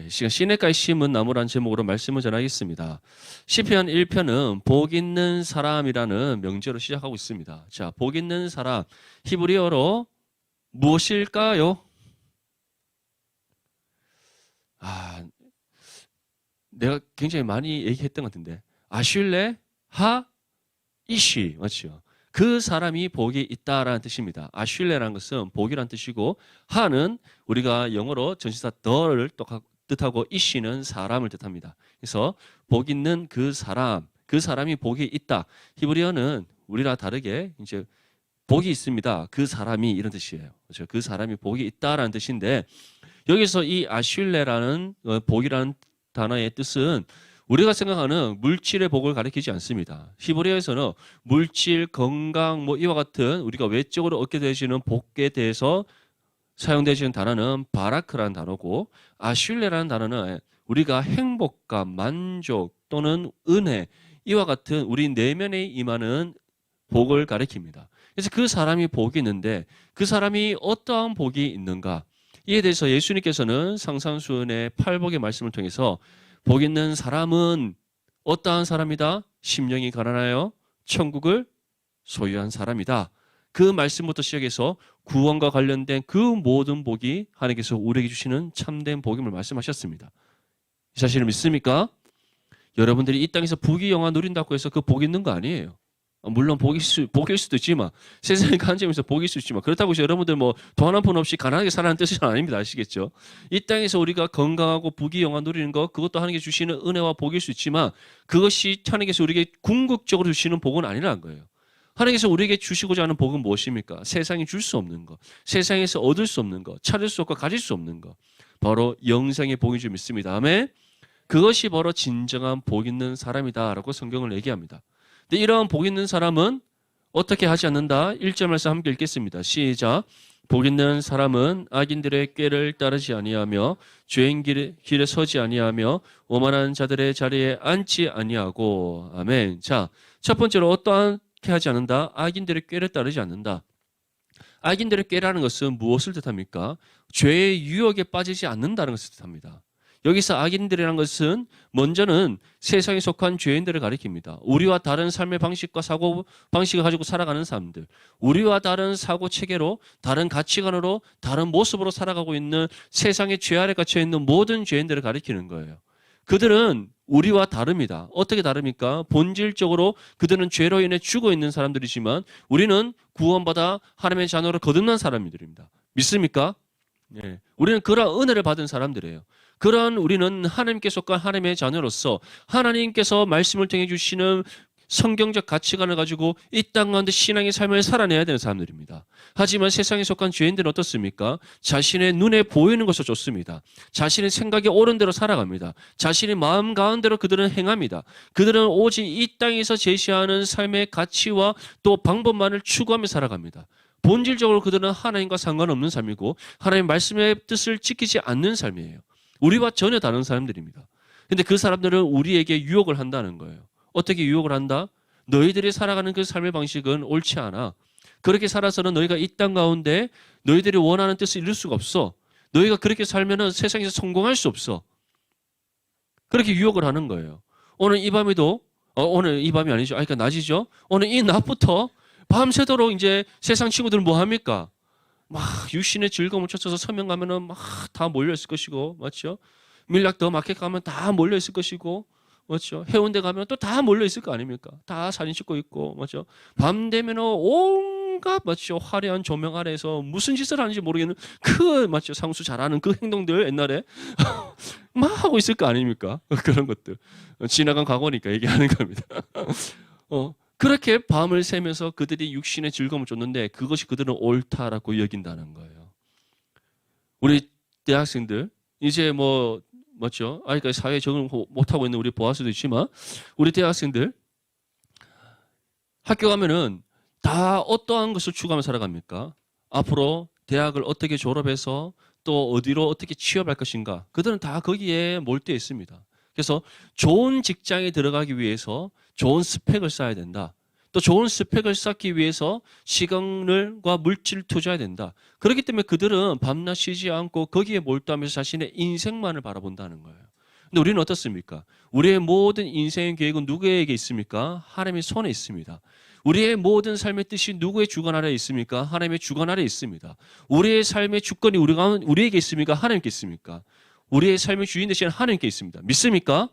시냇가에 심은 나무란 제목으로 말씀을 전하겠습니다. 시편 1편은 복 있는 사람이라는 명제로 시작하고 있습니다. 자, 복 있는 사람, 히브리어로 무엇일까요? 내가 굉장히 많이 얘기했던 것 같은데 아슐레 하 이시 맞죠? 그 사람이 복이 있다라는 뜻입니다. 아슐레라는 것은 복이라는 뜻이고 하는 우리가 영어로 전치사 더를 뜻하고 이시는 사람을 뜻합니다. 그래서 복 있는 그 사람이 복이 있다. 히브리어는 우리랑 다르게 이제 복이 있습니다. 그 사람이 이런 뜻이에요. 그렇죠? 그 사람이 복이 있다라는 뜻인데 여기서 이 아슐레라는 복이라는 단어의 뜻은 우리가 생각하는 물질의 복을 가리키지 않습니다. 히브리어에서는 물질, 건강 뭐 이와 같은 우리가 외적으로 얻게 되시는 복에 대해서 사용되시는 단어는 바라크라는 단어고 아슐레라는 단어는 우리가 행복감, 만족 또는 은혜 이와 같은 우리 내면에 임하는 복을 가리킵니다. 그래서 그 사람이 복이 있는데 그 사람이 어떠한 복이 있는가? 이에 대해서 예수님께서는 상상수훈의 팔복의 말씀을 통해서 복 있는 사람은 어떠한 사람이다? 심령이 가난하여 천국을 소유한 사람이다. 그 말씀부터 시작해서 구원과 관련된 그 모든 복이 하나님께서 우리에게 주시는 참된 복임을 말씀하셨습니다. 이 사실을 믿습니까? 여러분들이 이 땅에서 부귀영화 누린다고 해서 그 복이 있는 거 아니에요. 물론 복일 수도 있지만 세상에 가는 점에서 복일 수 있지만 그렇다고 해서 여러분들 뭐 돈 한 푼 없이 가난하게 살라는 뜻은 아닙니다. 아시겠죠? 이 땅에서 우리가 건강하고 부귀영화 누리는 것 그것도 하나님께 주시는 은혜와 복일 수 있지만 그것이 하나님께서 우리에게 궁극적으로 주시는 복은 아니라는 거예요. 하나님께서 우리에게 주시고자 하는 복은 무엇입니까? 세상이 줄 수 없는 것, 세상에서 얻을 수 없는 것, 찾을 수 없고 가질 수 없는 것, 바로 영생의 복인 줄 믿습니다. 아멘. 그것이 바로 진정한 복 있는 사람이다라고 성경을 얘기합니다. 근데 이러한 복 있는 사람은 어떻게 하지 않는다? 1절 말씀 함께 읽겠습니다. 시작. 복 있는 사람은 악인들의 꾀를 따르지 아니하며 죄인 길에 서지 아니하며 오만한 자들의 자리에 앉지 아니하고. 아멘. 자, 첫 번째로 어떠하게 하지 않는다? 악인들의 꾀를 따르지 않는다. 악인들의 꾀라는 것은 무엇을 뜻합니까? 죄의 유혹에 빠지지 않는다는 것을 뜻합니다. 여기서 악인들이라는 것은 먼저는 세상에 속한 죄인들을 가리킵니다. 우리와 다른 삶의 방식과 사고 방식을 가지고 살아가는 사람들, 우리와 다른 사고 체계로, 다른 가치관으로, 다른 모습으로 살아가고 있는 세상의 죄 아래 갇혀 있는 모든 죄인들을 가리키는 거예요. 그들은 우리와 다릅니다. 어떻게 다릅니까? 본질적으로 그들은 죄로 인해 죽어 있는 사람들이지만 우리는 구원받아 하나님의 자녀로 거듭난 사람들입니다. 믿습니까? 네. 우리는 그러한 은혜를 받은 사람들이에요. 그러한 우리는 하나님께 속한 하나님의 자녀로서 하나님께서 말씀을 통해 주시는 성경적 가치관을 가지고 이 땅 가운데 신앙의 삶을 살아내야 되는 사람들입니다. 하지만 세상에 속한 죄인들은 어떻습니까? 자신의 눈에 보이는 것을 쫓습니다. 자신의 생각에 옳은 대로 살아갑니다. 자신의 마음 가운데로 그들은 행합니다. 그들은 오직 이 땅에서 제시하는 삶의 가치와 또 방법만을 추구하며 살아갑니다. 본질적으로 그들은 하나님과 상관없는 삶이고 하나님의 말씀의 뜻을 지키지 않는 삶이에요. 우리와 전혀 다른 사람들입니다. 근데 그 사람들은 우리에게 유혹을 한다는 거예요. 어떻게 유혹을 한다? 너희들이 살아가는 그 삶의 방식은 옳지 않아. 그렇게 살아서는 너희가 이 땅 가운데 너희들이 원하는 뜻을 이룰 수가 없어. 너희가 그렇게 살면은 세상에서 성공할 수 없어. 그렇게 유혹을 하는 거예요. 오늘 이 밤에도 오늘 이 밤이 아니죠. 그러니까 낮이죠. 오늘 이 낮부터 밤새도록 이제 세상 친구들은 뭐 합니까? 막 육신의 즐거움을 쫓아서 서명 가면은 막 다 몰려 있을 것이고, 맞죠? 밀락 더 마켓 가면 다 몰려 있을 것이고, 맞죠? 해운대 가면 또 다 몰려 있을 거 아닙니까? 다 사진 찍고 있고, 맞죠? 밤 되면은 온갖 맞죠? 화려한 조명 아래에서 무슨 짓을 하는지 모르겠는 그 맞죠? 상수 잘하는 그 행동들 옛날에 막 하고 있을 거 아닙니까? 그런 것들 지나간 과거니까 얘기하는 겁니다. 그렇게 밤을 새면서 그들이 육신의 즐거움을 줬는데 그것이 그들은 옳다라고 여긴다는 거예요. 우리 대학생들 이제 뭐 맞죠? 아직까지 사회에 적응 못하고 있는 우리 보아스도 있지만 우리 대학생들 학교 가면은 다 어떠한 것을 추구하며 살아갑니까? 앞으로 대학을 어떻게 졸업해서 또 어디로 어떻게 취업할 것인가? 그들은 다 거기에 몰두해 있습니다. 그래서 좋은 직장에 들어가기 위해서 좋은 스펙을 쌓아야 된다. 또 좋은 스펙을 쌓기 위해서 시간과 물질을 투자해야 된다. 그렇기 때문에 그들은 밤낮 쉬지 않고 거기에 몰두하면서 자신의 인생만을 바라본다는 거예요. 근데 우리는 어떻습니까? 우리의 모든 인생의 계획은 누구에게 있습니까? 하나님의 손에 있습니다. 우리의 모든 삶의 뜻이 누구의 주관 아래에 있습니까? 하나님의 주관 아래에 있습니다. 우리의 삶의 주권이 우리에게 있습니까? 하나님께 있습니까? 우리의 삶의 주인 되시는 하나님께 있습니다. 믿습니까?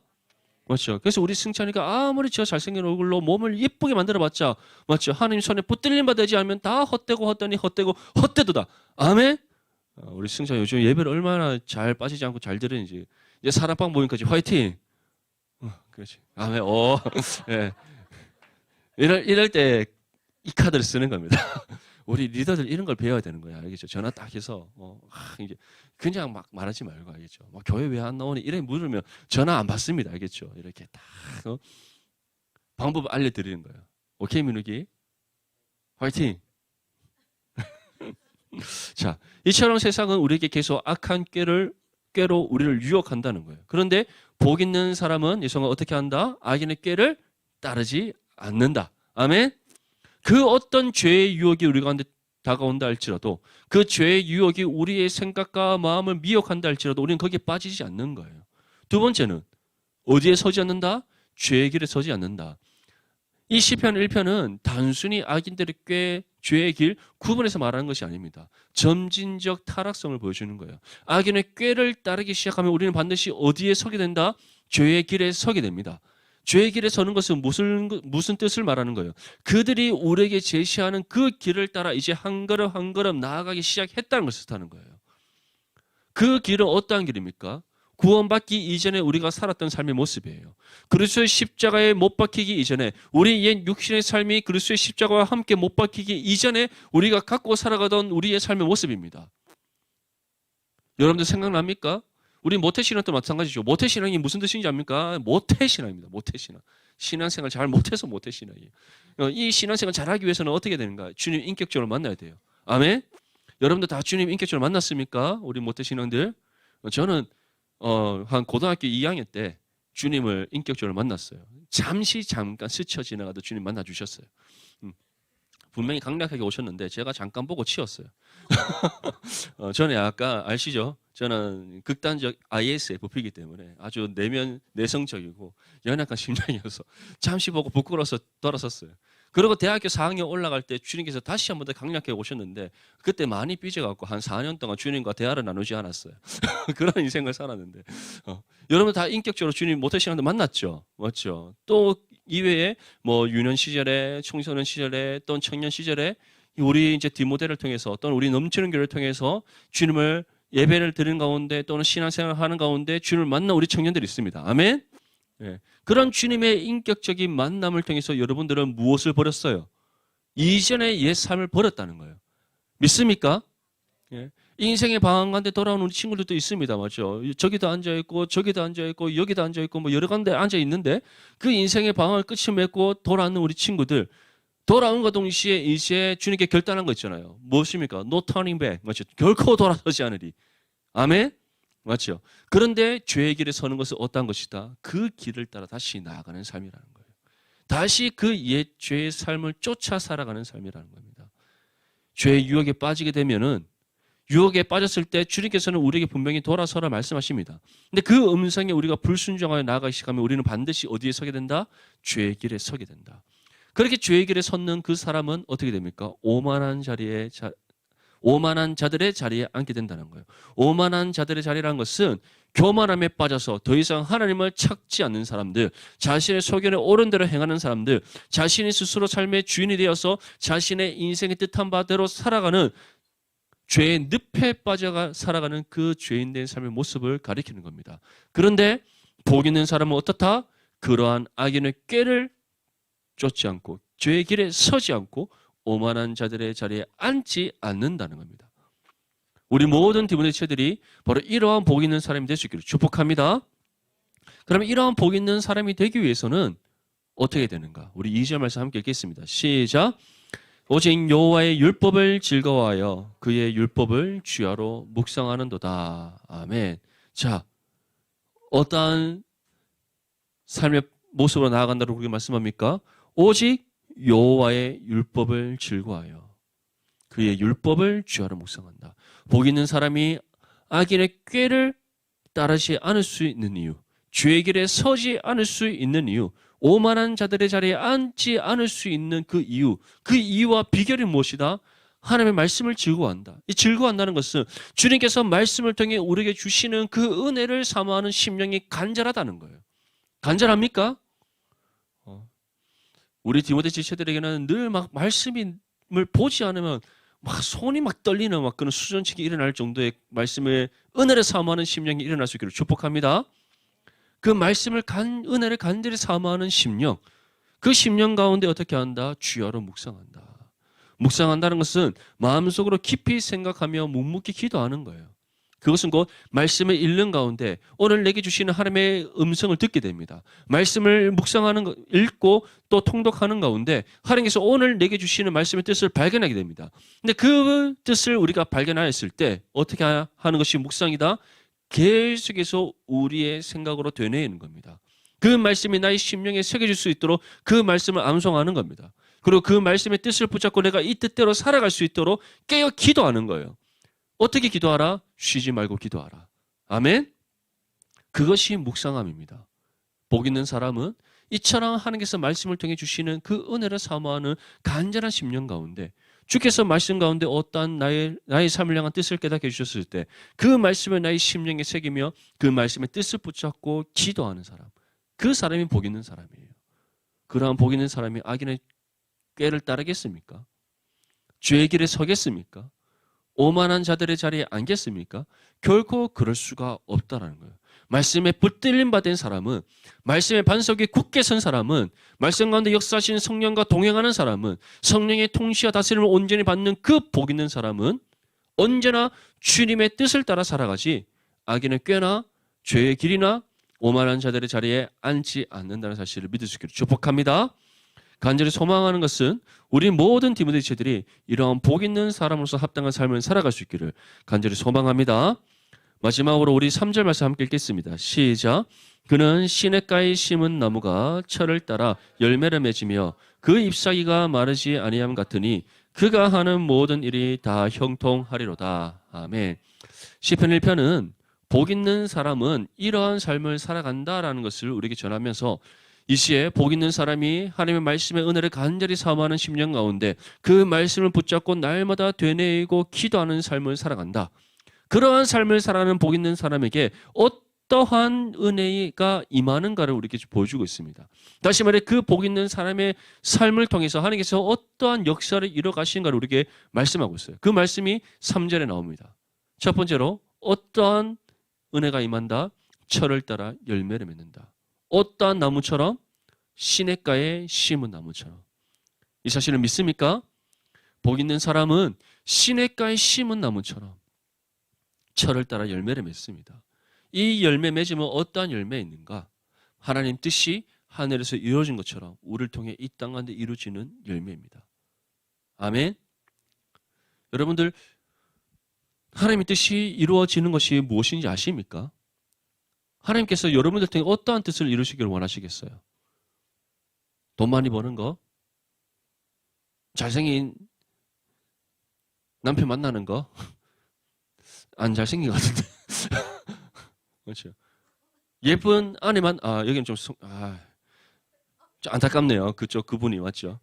맞죠? 그래서 우리 승찬이가 아무리 저 잘생긴 얼굴로 몸을 예쁘게 만들어봤자, 맞죠? 하나님 손에 붙들림 받지 않으면 다 헛되고 헛되니 헛되고 헛되도다. 아멘? 우리 승찬이 요즘 예배를 얼마나 잘 빠지지 않고 잘 들으는지. 이제 사랑방 모임까지 화이팅! 그렇지. 아멘. 예. 이럴 때 이 카드를 쓰는 겁니다. 우리 리더들 이런 걸 배워야 되는 거야. 알겠죠? 전화 딱 해서, 이제 그냥 막 말하지 말고, 알겠죠? 막 교회 왜 안 나오니? 이래 물으면 전화 안 받습니다. 알겠죠? 이렇게 딱, 방법 알려드리는 거예요. 오케이, 민욱이? 화이팅! 자, 이처럼 세상은 우리에게 계속 악한 꾀로 우리를 유혹한다는 거예요. 그런데 복 있는 사람은 예성은 어떻게 한다? 악인의 꾀를 따르지 않는다. 아멘? 그 어떤 죄의 유혹이 우리 가운데 다가온다 할지라도 그 죄의 유혹이 우리의 생각과 마음을 미혹한다 할지라도 우리는 거기에 빠지지 않는 거예요. 두 번째는 어디에 서지 않는다? 죄의 길에 서지 않는다. 이 시편 1편은 단순히 악인들의 꾀, 죄의 길 구분해서 말하는 것이 아닙니다. 점진적 타락성을 보여주는 거예요. 악인의 꾀를 따르기 시작하면 우리는 반드시 어디에 서게 된다? 죄의 길에 서게 됩니다. 죄의 길에 서는 것은 무슨 뜻을 말하는 거예요? 그들이 우리에게 제시하는 그 길을 따라 이제 한 걸음 한 걸음 나아가기 시작했다는 것을 뜻하는 거예요. 그 길은 어떠한 길입니까? 구원받기 이전에 우리가 살았던 삶의 모습이에요. 그리스도의 십자가에 못 박히기 이전에 우리 옛 육신의 삶이 그리스도의 십자가와 함께 못 박히기 이전에 우리가 갖고 살아가던 우리의 삶의 모습입니다. 여러분들 생각납니까? 우리 모태신앙도 마찬가지죠. 모태신앙이 무슨 뜻인지 압니까? 모태신앙입니다. 모태신앙. 신앙생활 잘 못해서 모태신앙이에요. 이 신앙생활 잘하기 위해서는 어떻게 되는가? 주님 인격적으로 만나야 돼요. 아멘? 여러분들 다 주님 인격적으로 만났습니까? 우리 모태신앙들. 저는 한 고등학교 2학년 때 주님을 인격적으로 만났어요. 잠깐 스쳐 지나가도 주님 만나주셨어요. 분명히 강력하게 오셨는데 제가 잠깐 보고 치웠어요. 저는 약간 아시죠? 저는 극단적 ISFP이기 때문에 아주 내성적이고 연약한 심장이어서 잠시 보고 부끄러워서 돌아섰어요. 그리고 대학교 4학년 올라갈 때 주님께서 다시 한 번 더 강력하게 오셨는데 그때 많이 삐져갖고 한 4년 동안 주님과 대화를 나누지 않았어요. 그런 인생을 살았는데 여러분 다 인격적으로 주님 모태신앙도 만났죠? 맞죠? 또 이외에 뭐 유년 시절에 청소년 시절에 또는 청년 시절에 우리 이제 디모데를 통해서 또는 우리 넘치는 교회를 통해서 주님을 예배를 드리는 가운데 또는 신앙생활을 하는 가운데 주님을 만난 우리 청년들이 있습니다. 아멘? 예. 그런 주님의 인격적인 만남을 통해서 여러분들은 무엇을 버렸어요? 이전의 옛 삶을 버렸다는 거예요. 믿습니까? 예. 인생의 방황 가운데 돌아오는 우리 친구들도 있습니다. 맞죠? 저기도 앉아있고 저기도 앉아있고 여기도 앉아있고 뭐 여러 군데 앉아있는데 그 인생의 방황을 끝이 맺고 돌아오는 우리 친구들 돌아온과 동시에 이제 주님께 결단한 거 있잖아요. 무엇입니까? No turning back. 맞죠? 결코 돌아서지 않으리. 아멘? 맞죠? 그런데 죄의 길에 서는 것은 어떠한 것이다? 그 길을 따라 다시 나아가는 삶이라는 거예요. 다시 그 옛 죄의 삶을 쫓아 살아가는 삶이라는 겁니다. 죄의 유혹에 빠지게 되면은 유혹에 빠졌을 때 주님께서는 우리에게 분명히 돌아서라 말씀하십니다. 근데 그 음성에 우리가 불순종하여 나아가기 시작하면 우리는 반드시 어디에 서게 된다? 죄의 길에 서게 된다. 그렇게 죄의 길에 섰는 그 사람은 어떻게 됩니까? 오만한 자들의 자리에 앉게 된다는 거예요. 오만한 자들의 자리라는 것은 교만함에 빠져서 더 이상 하나님을 찾지 않는 사람들, 자신의 소견에 옳은 대로 행하는 사람들, 자신이 스스로 삶의 주인이 되어서 자신의 인생의 뜻한 바대로 살아가는 죄의 늪에 빠져가 살아가는 그 죄인된 삶의 모습을 가리키는 겁니다. 그런데 복 있는 사람은 어떻다? 그러한 악인의 꾀를 쫓지 않고 죄의 길에 서지 않고 오만한 자들의 자리에 앉지 않는다는 겁니다. 우리 모든 디모데 지체들이 바로 이러한 복 있는 사람이 될 수 있기를 축복합니다. 그러면 이러한 복 있는 사람이 되기 위해서는 어떻게 되는가? 우리 2절 말씀 함께 읽겠습니다. 시작. 오직 여호와의 율법을 즐거워하여 그의 율법을 주야로 묵상하는도다. 아멘. 자, 어떠한 삶의 모습으로 나아간다고 그렇게 말씀합니까? 오직 여호와의 율법을 즐거워하여 그의 율법을 주야로 묵상한다. 복 있는 사람이 악인의 꾀를 따르지 않을 수 있는 이유, 죄의 길에 서지 않을 수 있는 이유, 오만한 자들의 자리에 앉지 않을 수 있는 그 이유와 비결이 무엇이다? 하나님의 말씀을 즐거워한다. 이 즐거워한다는 것은 주님께서 말씀을 통해 우리에게 주시는 그 은혜를 사모하는 심령이 간절하다는 거예요. 간절합니까? 우리 디모데 지체들에게는 늘 막 말씀을 보지 않으면 막 손이 막 떨리는 막 그런 수전치기 일어날 정도의 말씀의 은혜를 사모하는 심령이 일어날 수 있기를 축복합니다. 그 말씀을 은혜를 간절히 사모하는 심령, 그 심령 가운데 어떻게 한다? 주야로 묵상한다. 묵상한다는 것은 마음속으로 깊이 생각하며 묵묵히 기도하는 거예요. 그것은 곧 말씀을 읽는 가운데 오늘 내게 주시는 하나님의 음성을 듣게 됩니다. 말씀을 묵상하는 거, 읽고 또 통독하는 가운데 하나님께서 오늘 내게 주시는 말씀의 뜻을 발견하게 됩니다. 근데 그 뜻을 우리가 발견하였을 때 어떻게 하는 것이 묵상이다? 계속해서 우리의 생각으로 되뇌이는 겁니다. 그 말씀이 나의 심령에 새겨질 수 있도록 그 말씀을 암송하는 겁니다. 그리고 그 말씀의 뜻을 붙잡고 내가 이 뜻대로 살아갈 수 있도록 깨어 기도하는 거예요. 어떻게 기도하라? 쉬지 말고 기도하라. 아멘? 그것이 묵상함입니다. 복 있는 사람은 이처럼 하나님께서 말씀을 통해 주시는 그 은혜를 사모하는 간절한 심령 가운데 주께서 말씀 가운데 어떠한 나의 삶을 향한 뜻을 깨닫게 해주셨을 때 그 말씀을 나의 심령에 새기며 그 말씀의 뜻을 붙잡고 기도하는 사람, 그 사람이 복 있는 사람이에요. 그러한 복 있는 사람이 악인의 꾀를 따르겠습니까? 죄의 길에 서겠습니까? 오만한 자들의 자리에 앉겠습니까? 결코 그럴 수가 없다라는 거예요. 말씀에 붙들림 받은 사람은, 말씀의 반석에 굳게 선 사람은, 말씀 가운데 역사하시는 성령과 동행하는 사람은, 성령의 통치와 다스림을 온전히 받는 그 복 있는 사람은 언제나 주님의 뜻을 따라 살아가지 악인의 꾀나 죄의 길이나 오만한 자들의 자리에 앉지 않는다는 사실을 믿을 수 있기를 축복합니다. 간절히 소망하는 것은 우리 모든 디모데 지체들이 이러한 복 있는 사람으로서 합당한 삶을 살아갈 수 있기를 간절히 소망합니다. 마지막으로 우리 3절 말씀 함께 읽겠습니다. 시작. 그는 시냇가에 심은 나무가 철을 따라 열매를 맺으며 그 잎사귀가 마르지 아니함 같으니 그가 하는 모든 일이 다 형통하리로다. 아멘. 시편 1편은 복 있는 사람은 이러한 삶을 살아간다라는 것을 우리에게 전하면서 이 시에 복 있는 사람이 하나님의 말씀의 은혜를 간절히 사모하는 심령 가운데 그 말씀을 붙잡고 날마다 되뇌이고 기도하는 삶을 살아간다. 그러한 삶을 살아가는 복 있는 사람에게 어떠한 은혜가 임하는가를 우리에게 보여주고 있습니다. 다시 말해 그 복 있는 사람의 삶을 통해서 하나님께서 어떠한 역사를 이뤄가시는가를 우리에게 말씀하고 있어요. 그 말씀이 3절에 나옵니다. 첫 번째로 어떠한 은혜가 임한다? 철을 따라 열매를 맺는다. 어떠한 나무처럼? 시냇가에 심은 나무처럼. 이 사실을 믿습니까? 복 있는 사람은 시냇가에 심은 나무처럼 철을 따라 열매를 맺습니다. 이 열매 맺으면 어떠한 열매가 있는가? 하나님 뜻이 하늘에서 이루어진 것처럼 우리를 통해 이 땅 가운데 이루어지는 열매입니다. 아멘. 여러분들 하나님의 뜻이 이루어지는 것이 무엇인지 아십니까? 하나님께서 여러분들 통해 어떠한 뜻을 이루시기를 원하시겠어요? 돈 많이 버는 거? 잘생긴 남편 만나는 거? 안 잘생긴 것 같은데. 그렇죠. 예쁜 아내만, 여기는 좀 안타깝네요. 그분이 맞죠?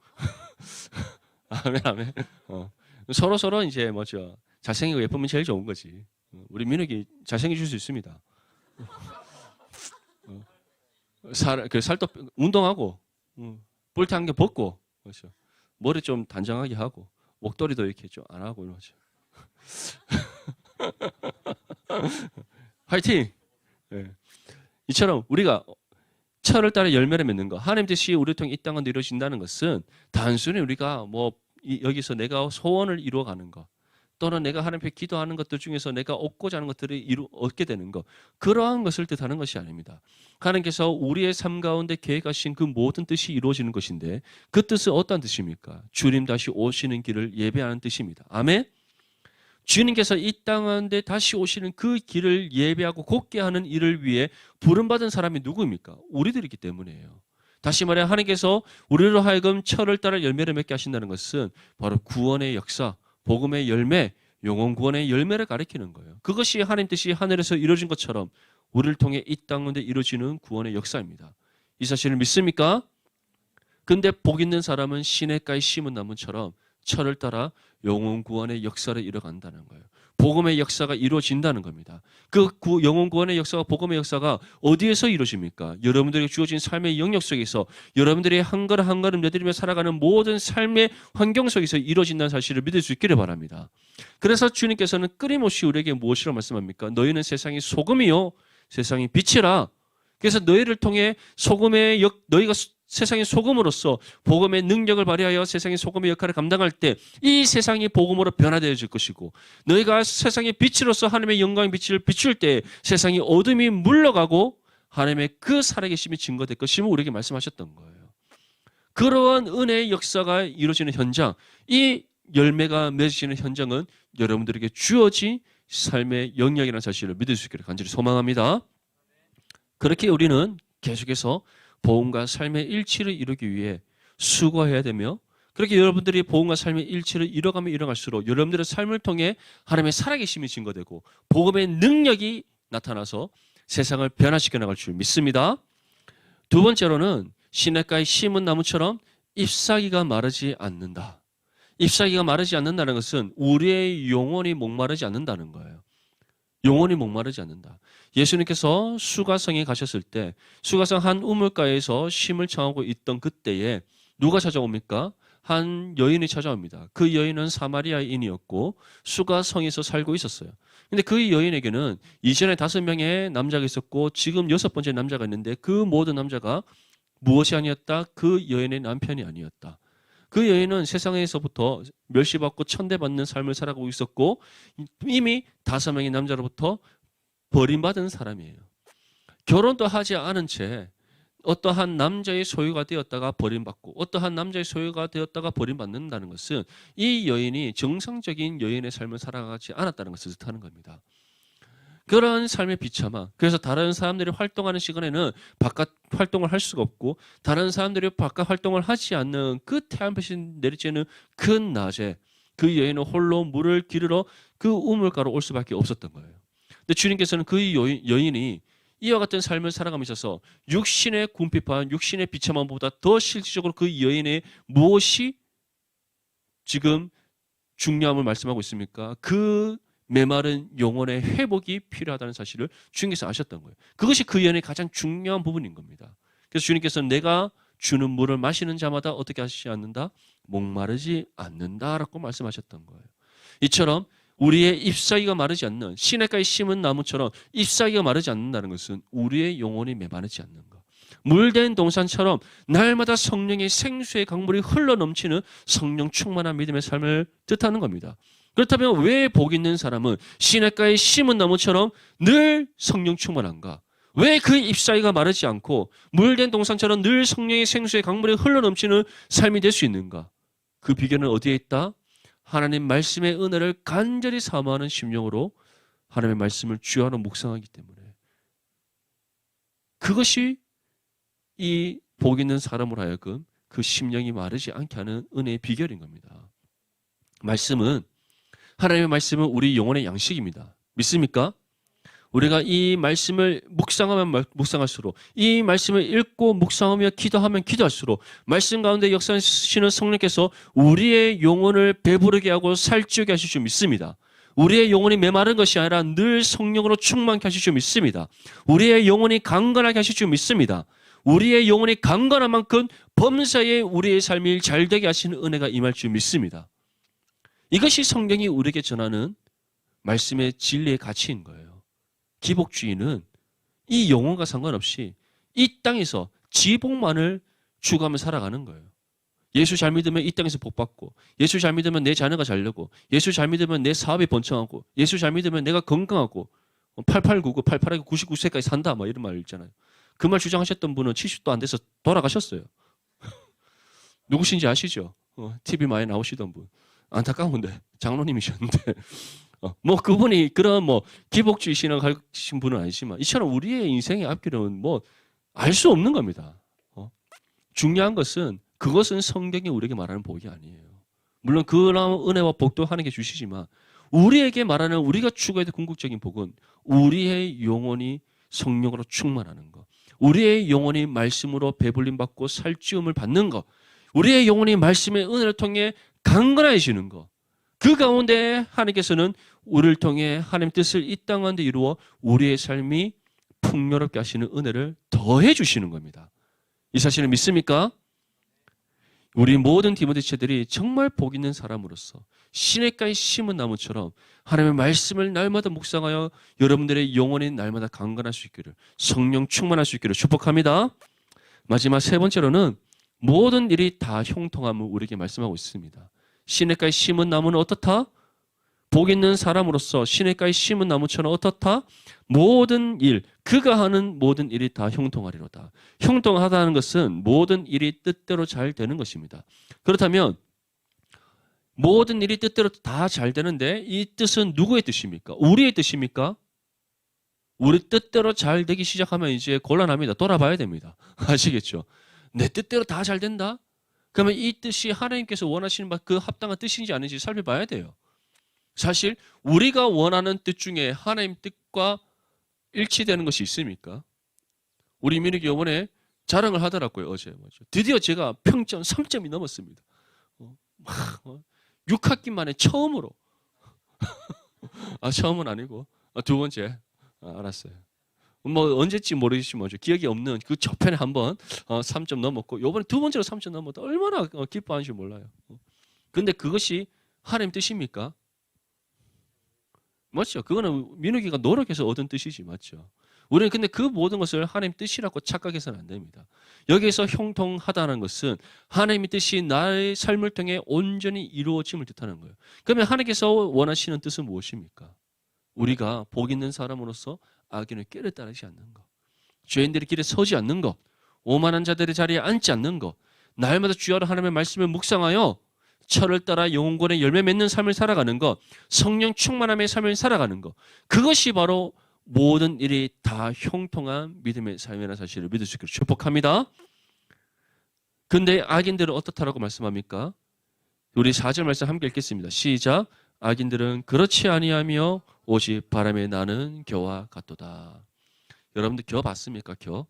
아멘, 아멘. 서로 이제 뭐죠. 잘생기고 예쁘면 제일 좋은 거지. 우리 민욱이 잘생겨질 수 있습니다. 살도 운동하고 뿔테 한 개 벗고 그렇죠. 머리 좀 단정하게 하고 목도리도 이렇게 좀 안 하고 이러죠. 화이팅! 네. 이처럼 우리가 철을 따라 열매를 맺는 것, 하나님 뜻이 우리 통해 이 땅은 이루어진다는 것은 단순히 우리가 여기서 내가 소원을 이루어가는 것, 또는 내가 하나님 앞에 기도하는 것들 중에서 내가 얻고자 하는 것들을 얻게 되는 것, 그러한 것을 뜻하는 것이 아닙니다. 하나님께서 우리의 삶 가운데 계획하신 그 모든 뜻이 이루어지는 것인데 그 뜻은 어떤 뜻입니까? 주님 다시 오시는 길을 예배하는 뜻입니다. 아멘? 주님께서 이 땅 가운데 다시 오시는 그 길을 예배하고 곧게 하는 일을 위해 부름받은 사람이 누구입니까? 우리들이기 때문이에요. 다시 말해 하나님께서 우리로 하여금 철을 따라 열매를 맺게 하신다는 것은 바로 구원의 역사, 복음의 열매, 영혼 구원의 열매를 가리키는 거예요. 그것이 하나님 뜻이 하늘에서 이루어진 것처럼 우리를 통해 이 땅 가운데 이루어지는 구원의 역사입니다. 이 사실을 믿습니까? 근데 복 있는 사람은 시냇가에 심은 나무처럼 철을 따라 영혼 구원의 역사를 이뤄간다는 거예요. 복음의 역사가 이루어진다는 겁니다. 그 영혼 구원의 역사가, 복음의 역사가 어디에서 이루어집니까? 여러분들에게 주어진 삶의 영역 속에서, 여러분들이 한 걸음 한 걸음 내디디며 살아가는 모든 삶의 환경 속에서 이루어진다는 사실을 믿을 수 있기를 바랍니다. 그래서 주님께서는 끊임없이 우리에게 무엇이라고 말씀합니까? 너희는 세상의 소금이요 세상의 빛이라. 그래서 너희를 통해 너희가 세상의 소금으로서 복음의 능력을 발휘하여 세상의 소금의 역할을 감당할 때 이 세상이 복음으로 변화되어질 것이고, 너희가 세상의 빛으로서 하나님의 영광의 빛을 비출 때 세상이 어둠이 물러가고 하나님의 그 살아계심이 증거될 것임을 우리에게 말씀하셨던 거예요. 그러한 은혜의 역사가 이루어지는 현장, 이 열매가 맺어지는 현장은 여러분들에게 주어진 삶의 영역이라는 사실을 믿을 수 있기를 간절히 소망합니다. 그렇게 우리는 계속해서 복음과 삶의 일치를 이루기 위해 수고해야 되며, 그렇게 여러분들이 복음과 삶의 일치를 이뤄가면 이뤄갈수록 여러분들의 삶을 통해 하나님의 살아계심이 증거되고 복음의 능력이 나타나서 세상을 변화시켜 나갈 줄 믿습니다. 두 번째로는 시냇가에 심은 나무처럼 잎사귀가 마르지 않는다. 잎사귀가 마르지 않는다는 것은 우리의 영혼이 목마르지 않는다는 거예요. 영혼이 목마르지 않는다. 예수님께서 수가성에 가셨을 때 수가성 한 우물가에서 쉼을 청하고 있던 그때에 누가 찾아옵니까? 한 여인이 찾아옵니다. 그 여인은 사마리아인이었고 수가성에서 살고 있었어요. 근데 그 여인에게는 이전에 5명의 남자가 있었고 지금 6번째 남자가 있는데 그 모든 남자가 무엇이 아니었다? 그 여인의 남편이 아니었다. 그 여인은 세상에서부터 멸시받고 천대받는 삶을 살아가고 있었고 이미 5명의 남자로부터 버림받은 사람이에요. 결혼도 하지 않은 채 어떠한 남자의 소유가 되었다가 버림받고 어떠한 남자의 소유가 되었다가 버림받는다는 것은 이 여인이 정상적인 여인의 삶을 살아가지 않았다는 것을 뜻하는 겁니다. 그런 삶의 비참함. 그래서 다른 사람들이 활동하는 시간에는 바깥 활동을 할 수가 없고 다른 사람들이 바깥 활동을 하지 않는 그 태양빛이 내리쬐는 큰 낮에 그 여인은 홀로 물을 기르러 그 우물가로 올 수밖에 없었던 거예요. 근데 주님께서는 그 여인이 이와 같은 삶을 살아가며 있어서 육신의 궁핍한 육신의 비참함보다 더 실질적으로 그 여인의 무엇이 지금 중요함을 말씀하고 있습니까? 그 메마른 영혼의 회복이 필요하다는 사실을 주님께서 아셨던 거예요. 그것이 그 여인의 가장 중요한 부분인 겁니다. 그래서 주님께서는 내가 주는 물을 마시는 자마다 어떻게 하시지 않는다? 목마르지 않는다라고 말씀하셨던 거예요. 이처럼 우리의 잎사귀가 마르지 않는 시냇가에 심은 나무처럼 잎사귀가 마르지 않는다는 것은 우리의 영혼이 메마르지 않는 것. 물된 동산처럼 날마다 성령의 생수의 강물이 흘러넘치는 성령 충만한 믿음의 삶을 뜻하는 겁니다. 그렇다면 왜 복 있는 사람은 시냇가에 심은 나무처럼 늘 성령 충만한가? 왜 그 잎사귀가 마르지 않고 물된 동산처럼 늘 성령의 생수의 강물이 흘러넘치는 삶이 될 수 있는가? 그 비결은 어디에 있다? 하나님 말씀의 은혜를 간절히 사모하는 심령으로 하나님의 말씀을 주야로 묵상하기 때문에 그것이 이 복 있는 사람으로 하여금 그 심령이 마르지 않게 하는 은혜의 비결인 겁니다. 하나님의 말씀은 우리 영혼의 양식입니다. 믿습니까? 우리가 이 말씀을 묵상하면 묵상할수록 이 말씀을 읽고 묵상하며 기도하면 기도할수록 말씀 가운데 역사하시는 성령께서 우리의 영혼을 배부르게 하고 살찌우게 하실 줄 믿습니다. 우리의 영혼이 메마른 것이 아니라 늘 성령으로 충만케 하실 줄 믿습니다. 우리의 영혼이 강건하게 하실 줄 믿습니다. 우리의 영혼이 강건한 만큼 범사에 우리의 삶이 잘되게 하시는 은혜가 임할 줄 믿습니다. 이것이 성경이 우리에게 전하는 말씀의 진리의 가치인 거예요. 기복주의는 이 영혼과 상관없이 이 땅에서 지복만을 추구하며 살아가는 거예요. 예수 잘 믿으면 이 땅에서 복받고, 예수 잘 믿으면 내 자녀가 잘 되고, 예수 잘 믿으면 내 사업이 번창하고, 예수 잘 믿으면 내가 건강하고 8899, 88하고 99세까지 산다 뭐 이런 말 있잖아요. 그 말 주장하셨던 분은 70도 안 돼서 돌아가셨어요. 누구신지 아시죠? TV 많이 나오시던 분. 안타까운데 장로님이셨는데 뭐 그분이 그런 뭐 기복주의 신앙 가르치신 분은 아니지만 이처럼 우리의 인생의 앞길은 뭐 알 수 없는 겁니다. 중요한 것은 그것은 성경이 우리에게 말하는 복이 아니에요. 물론 그런 은혜와 복도 하나님께 주시지만 우리에게 말하는 우리가 추구해야 될 궁극적인 복은 우리의 영혼이 성령으로 충만하는 것, 우리의 영혼이 말씀으로 배불림 받고 살찌움을 받는 것, 우리의 영혼이 말씀의 은혜를 통해 강건해지는 것, 그 가운데 하나님께서는 우리를 통해 하나님의 뜻을 이 땅 가운데 이루어 우리의 삶이 풍요롭게 하시는 은혜를 더해 주시는 겁니다. 이 사실을 믿습니까? 우리 모든 디모데체들이 정말 복 있는 사람으로서 시냇가에 심은 나무처럼 하나님의 말씀을 날마다 묵상하여 여러분들의 영혼이 날마다 강건할 수 있기를, 성령 충만할 수 있기를 축복합니다. 마지막 세 번째로는 모든 일이 다 형통함을 우리에게 말씀하고 있습니다. 시냇가에 심은 나무는 어떻다? 복 있는 사람으로서 시냇가에 심은 나무처럼 어떻다? 모든 일, 그가 하는 모든 일이 다 형통하리로다. 형통하다는 것은 모든 일이 뜻대로 잘 되는 것입니다. 그렇다면 모든 일이 뜻대로 다 잘 되는데 이 뜻은 누구의 뜻입니까? 우리의 뜻입니까? 우리 뜻대로 잘 되기 시작하면 이제 곤란합니다. 돌아봐야 됩니다. 아시겠죠? 내 뜻대로 다 잘 된다? 그러면 이 뜻이 하나님께서 원하시는 그 합당한 뜻인지 아닌지 살펴봐야 돼요. 사실 우리가 원하는 뜻 중에 하나님 뜻과 일치되는 것이 있습니까? 우리 민욱이 이번에 자랑을 하더라고요. 어제. 드디어 제가 평점 3점이 넘었습니다. 6학기 만에 처음으로. 처음은 아니고 두 번째. 알았어요. 뭐 언제쯤 모르겠지만 기억이 없는 그 저편에 한번 3점 넘었고 이번에 두 번째로 3점 넘었다. 얼마나 기뻐하는지 몰라요. 근데 그것이 하나님 뜻입니까? 맞죠? 그거는 민욱이가 노력해서 얻은 뜻이지, 맞죠? 우리는 근데 그 모든 것을 하나님 뜻이라고 착각해서는 안 됩니다. 여기에서 형통하다는 것은 하나님의 뜻이 나의 삶을 통해 온전히 이루어짐을 뜻하는 거예요. 그러면 하나님께서 원하시는 뜻은 무엇입니까? 우리가 복 있는 사람으로서 악인의 꾀를 따르지 않는 것, 죄인들의 길에 서지 않는 것, 오만한 자들의 자리에 앉지 않는 것, 날마다 주여라 하나님의 말씀을 묵상하여 철을 따라 영혼권의 열매 맺는 삶을 살아가는 것, 성령 충만함의 삶을 살아가는 것, 그것이 바로 모든 일이 다 형통한 믿음의 삶이라는 사실을 믿을 수 있기를 축복합니다. 근데 악인들은 어떻다라고 말씀합니까? 우리 4절 말씀 함께 읽겠습니다. 시작. 악인들은 그렇지 아니하며 오직 바람에 나는 겨와 같도다. 여러분들 겨 봤습니까? 겨?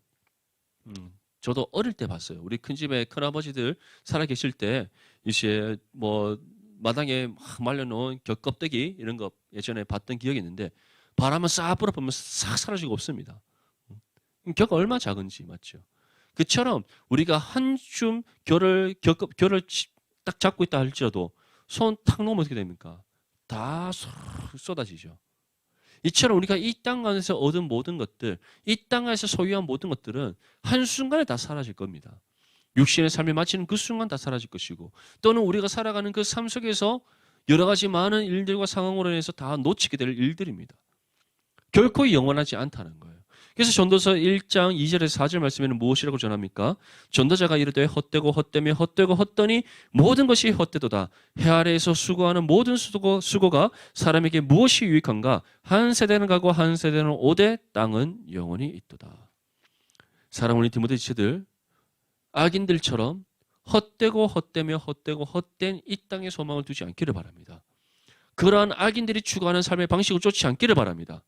저도 어릴 때 봤어요. 우리 큰집에 큰아버지들 살아 계실 때 이제 뭐 마당에 막 말려놓은 겨 껍데기 이런 거 예전에 봤던 기억이 있는데 바람은 싹 불어보면 싹 사라지고 없습니다. 겨가 얼마나 작은지 맞죠? 그처럼 우리가 한 줌 겨를 딱 잡고 있다 할지라도 손 탁 놓으면 어떻게 됩니까? 다 쏟아지죠. 이처럼 우리가 이 땅 안에서 얻은 모든 것들, 이 땅에서 소유한 모든 것들은 한순간에 다 사라질 겁니다. 육신의 삶을 마치는 그 순간 다 사라질 것이고, 또는 우리가 살아가는 그 삶 속에서 여러 가지 많은 일들과 상황으로 인해서 다 놓치게 될 일들입니다. 결코 영원하지 않다는 거예요. 그래서 전도서 1장 2절에서 4절 말씀에는 무엇이라고 전합니까? 전도자가 이르되 헛되고 헛되며 헛되고 헛되니 모든 것이 헛되도다. 해 아래에서 수고하는 모든 수고가 사람에게 무엇이 유익한가? 한 세대는 가고 한 세대는 오되 땅은 영원히 있도다. 사랑하는 디모데 지체들, 악인들처럼 헛되고 헛되며 헛되고 헛된 이 땅에 소망을 두지 않기를 바랍니다. 그러한 악인들이 추구하는 삶의 방식을 쫓지 않기를 바랍니다.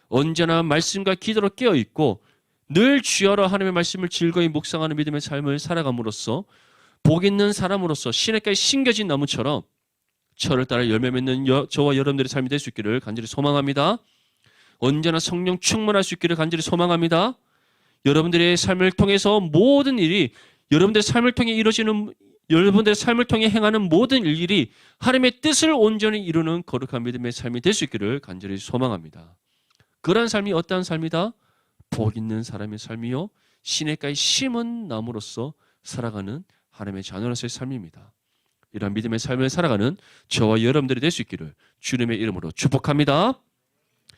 언제나 말씀과 기도로 깨어있고 늘 주여라 하나님의 말씀을 즐거이 묵상하는 믿음의 삶을 살아감으로써 복 있는 사람으로서 시냇가에 심겨진 나무처럼 철을 따라 열매 맺는 저와 여러분들의 삶이 될 수 있기를 간절히 소망합니다. 언제나 성령 충만할 수 있기를 간절히 소망합니다. 여러분들의 삶을 통해서 모든 일이 여러분들의 삶을 통해 이루어지는 여러분들의 삶을 통해 행하는 모든 일들이 하나님의 뜻을 온전히 이루는 거룩한 믿음의 삶이 될 수 있기를 간절히 소망합니다. 그러한 삶이 어떠한 삶이다? 복 있는 사람의 삶이요 시냇가에 심은 나무로서 살아가는 하나님의 자녀로서의 삶입니다. 이러한 믿음의 삶을 살아가는 저와 여러분들이 될 수 있기를 주님의 이름으로 축복합니다.